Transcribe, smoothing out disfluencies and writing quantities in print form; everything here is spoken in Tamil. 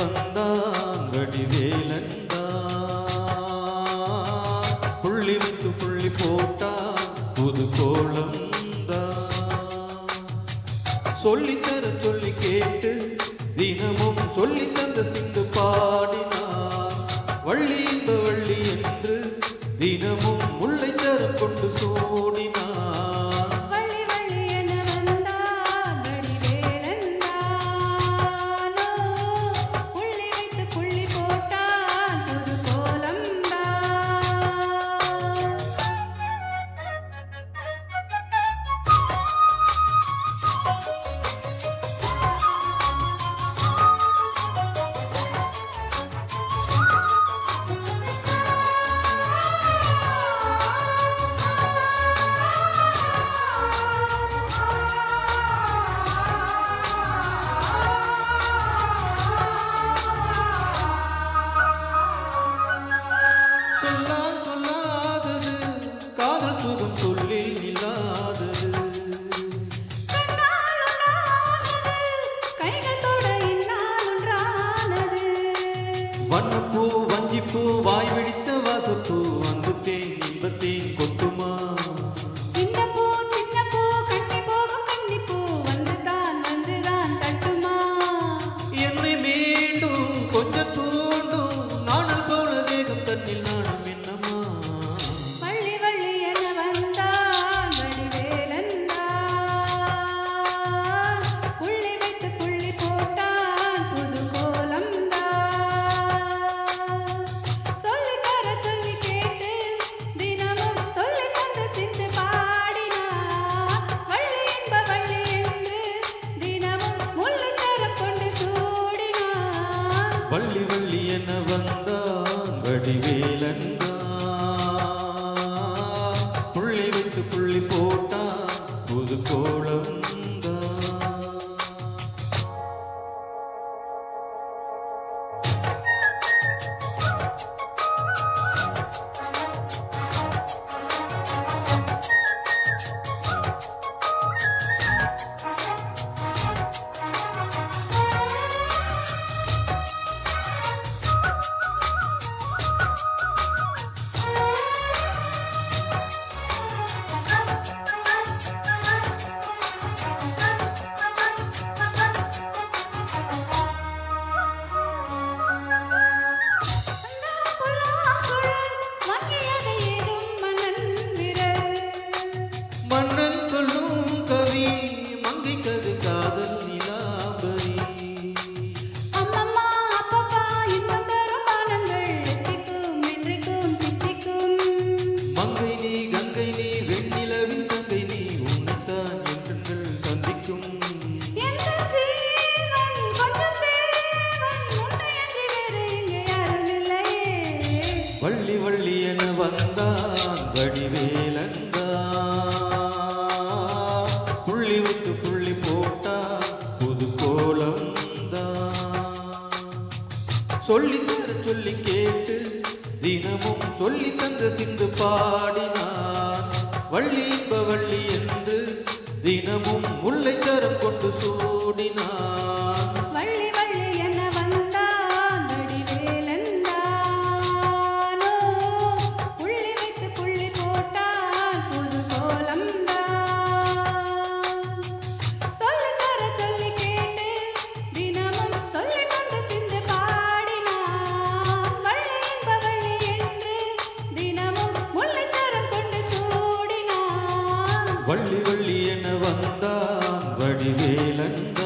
வந்தான் வடிவேலந்தான். புள்ளி வைத்து புள்ளி போட்டான் புது கோலம்தான். சொல்லித்தர சொல்லி கேட்டு தினமும் சொல்லி தந்த சிந்து பாடினான். வள்ளி இந்த வள்ளி என்று தினமும் முல்லை தரம் கொண்டு சோடினான். சுகம் சொல்லி இல்லாதது வண்ணப்பூ வஞ்சிப்பூ வாய் பிடித்த வாசப்பூ அங்குத்தேன் இன்பத்தேன் கொட்டுமா. என்னை மீண்டும் கொஞ்சம் தூண்டும் நாணல் போல தேகம் தன்னில் நாணம் என்னமா. வள்ளி வள்ளி என வந்தான் வடிவேலந்தான். புள்ளி வைத்து புள்ளி போட்டான் புது கோலம்தான். மன்னன் சொல்லும் கவி மங்கைக்கது காதல் நிலாபரி. மங்கை நீ கங்கை நீ வெண்ணிலவின் தங்கை நீ உன்னைத்தான் என்றெங்கள் சந்திக்கும். வள்ளி வள்ளி என வந்தான் வடிவேலந்தான். புள்ளி வைத்து புள்ளி போட்டான் புது கோலம்தான். சொல்லித்தர சொல்லி கேட்டு தினமும் சொல்லி தந்த சிந்து பாடினான். வள்ளி இன்ப வள்ளி என்று தினமும் முல்லை தரம் கொண்டு சூடினான். வள்ளி வள்ளி என வந்தான் வடிவேலந்தான்.